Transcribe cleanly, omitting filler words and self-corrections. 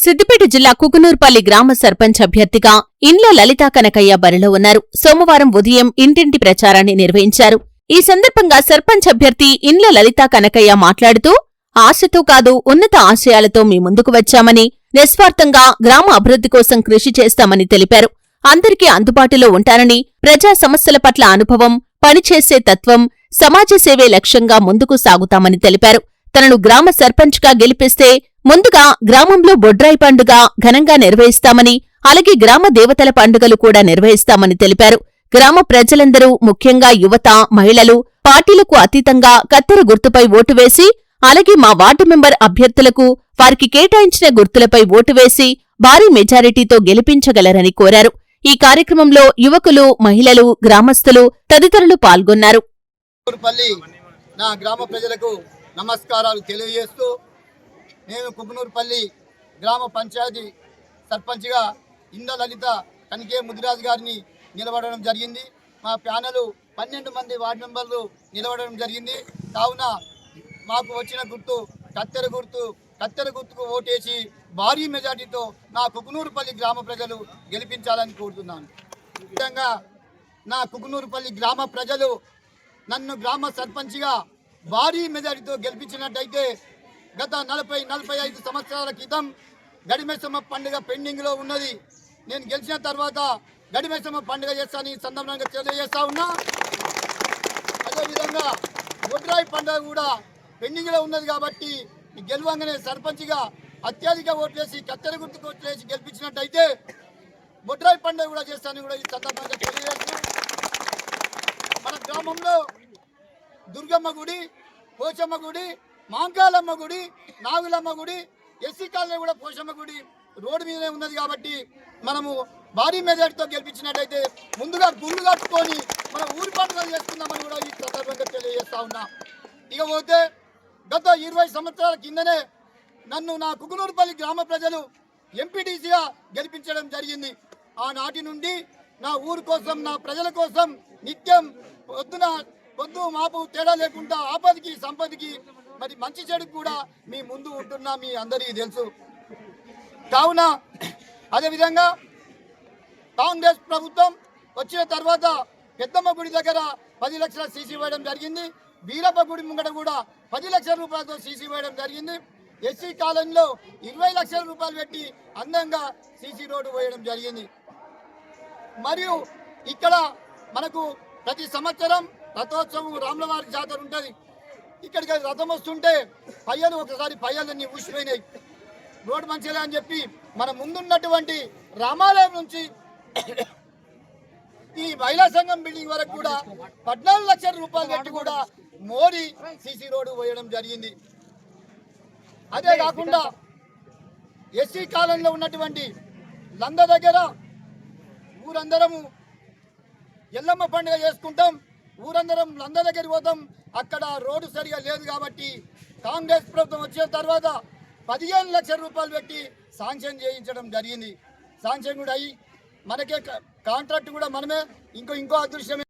సిద్దిపేట జిల్లా కుకునూర్పల్లి గ్రామ సర్పంచ్ అభ్యర్థిగా ఇండ్ల లలితా కనకయ్య బరిలో ఉన్నారు. సోమవారం ఉదయం ఇంటింటి ప్రచారాన్ని నిర్వహించారు. ఈ సందర్భంగా సర్పంచ్ అభ్యర్థి ఇండ్ల లలితా కనకయ్య మాట్లాడుతూ, ఆశతో కాదు ఉన్నత ఆశయాలతో మీ ముందుకు వచ్చామని, నిస్వార్థంగా గ్రామ అభివృద్ధి కోసం కృషి చేస్తామని తెలిపారు. అందరికీ అందుబాటులో ఉంటానని, ప్రజా సమస్యల పట్ల అనుభవం, పనిచేసే తత్వం, సమాజ సేవే లక్ష్యంగా ముందుకు సాగుతామని తెలిపారు. తనను గ్రామ సర్పంచ్గా గెలిపిస్తే ముందుగా గ్రామంలో బొడ్రాయి పండుగ ఘనంగా నిర్వహిస్తామని, అలాగే గ్రామ దేవతల పండుగలు కూడా నిర్వహిస్తామని తెలిపారు. గ్రామ ప్రజలందరూ, ముఖ్యంగా యువత, మహిళలు పార్టీలకు అతీతంగా కత్తెర గుర్తుపై ఓటు వేసి, అలాగే మా వార్డు మెంబర్ అభ్యర్థులకు వారికి కేటాయించిన గుర్తులపై ఓటు వేసి భారీ మెజారిటీతో గెలిపించగలరని కోరారు. ఈ కార్యక్రమంలో యువకులు, మహిళలు, గ్రామస్తులు తదితరులు పాల్గొన్నారు. నా గ్రామ ప్రజలకు నమస్కారాలు తెలియజేస్తూ, నేను కుకునూర్పల్లి గ్రామ పంచాయతీ సర్పంచ్గా ఇండ్ల లలిత కనకయ్య ముదిరాజు గారిని నిలబడడం జరిగింది. మా ప్యానెలు 12 మంది వార్డు మెంబర్లు నిలబడడం జరిగింది. కావున మాకు వచ్చిన గుర్తు కత్తెర గుర్తుకు ఓటేసి భారీ మెజార్టీతో నా కుకునూర్పల్లి గ్రామ ప్రజలు గెలిపించాలని కోరుతున్నాను. విధంగా నా కుకునూర్పల్లి గ్రామ ప్రజలు నన్ను గ్రామ సర్పంచ్గా భారీ మెజార్టీతో గెలిపించినట్టయితే గత 40-45 సంవత్సరాల క్రితం గడిమెసమ్మ పండుగ పెండింగ్లో ఉన్నది. నేను గెలిచిన తర్వాత గడిమెసమ్మ పండుగ చేస్తాను ఈ సందర్భంగా తెలియజేస్తా ఉన్నా. అదేవిధంగా బొడ్రాయి పండుగ కూడా పెండింగ్లో ఉన్నది కాబట్టి గెలవంగానే సర్పంచ్గా అత్యధిక ఓట్లేసి కత్తెర గుర్తుకు ఓట్లేసి గెలిపించినట్టయితే బొడ్రాయి పండుగ కూడా చేస్తానని కూడా ఈ సందర్భంగా తెలియజేస్తూ, మన గ్రామంలో దుర్గమ్మ గుడి, పోచమ్మ గుడి, మాంకాలమ్మ గుడి, నాగులమ్మ గుడి, ఎస్సీ కాలనీ కూడా పోచమ్మ గుడి రోడ్డు మీదనే ఉన్నది కాబట్టి మనము భారీ మెజార్టీతో గెలిపించినట్టయితే ముందుగా గుళ్ళు కట్టుకొని మనం ఊరి పండుగలు చేసుకుందామని కూడా ఈ సందర్భంగా తెలియజేస్తా ఉన్నా. ఇకపోతే గత 20 సంవత్సరాల కిందనే నన్ను నా కుకునూర్పల్లి గ్రామ ప్రజలు ఎంపీటీసీగా గెలిపించడం జరిగింది. ఆనాటి నుండి నా ఊరు కోసం, నా ప్రజల కోసం నిత్యం పొద్దు మాపు తేడా లేకుండా ఆపదికి సంపదికి మరి మంచి చెడుకు కూడా మీ ముందు ఉంటున్నా మీ అందరికీ తెలుసు. కావున అదేవిధంగా కాంగ్రెస్ ప్రభుత్వం వచ్చిన తర్వాత పెద్దమ్మ గుడి దగ్గర 10 లక్షల సీసీ వేయడం జరిగింది. వీరప్ప గుడి ముంగట కూడా 10 లక్షల రూపాయలతో సీసీ వేయడం జరిగింది. ఎస్సీ కాలనీలో 20 లక్షల రూపాయలు పెట్టి అందంగా సీసీ రోడ్డు వేయడం జరిగింది. మరియు ఇక్కడ మనకు ప్రతి సంవత్సరం రథోత్సవం రాములవారి జాతర ఉంటుంది. ఇక్కడికి రథం వస్తుంటే ఒకసారి పయ్యలన్నీ ఊసిపోయినాయి. రోడ్డు మంచిగా అని చెప్పి మన ముందున్నటువంటి రామాలయం నుంచి ఈ మహిళా సంఘం బిల్డింగ్ వరకు కూడా 14 లక్షల రూపాయలు పెట్టి కూడా మోడీ సీసీ రోడ్డు వేయడం జరిగింది. అదే కాకుండా ఎస్సీ కాలంలో ఉన్నటువంటి లంద దగ్గర ఊరందరము ఎల్లమ్మ పండుగ చేసుకుంటాం, ఊరందరం లంద దగ్గరికి పోతాం. అక్కడ రోడ్డు సరిగా లేదు కాబట్టి కాంగ్రెస్ ప్రభుత్వం వచ్చిన తర్వాత 15 లక్షల రూపాయలు పెట్టి శాంక్షన్ చేయించడం జరిగింది. శాంక్షన్ కూడా అయ్యి మనకే కాంట్రాక్ట్ కూడా మనమే. ఇంకో అదృశ్యమే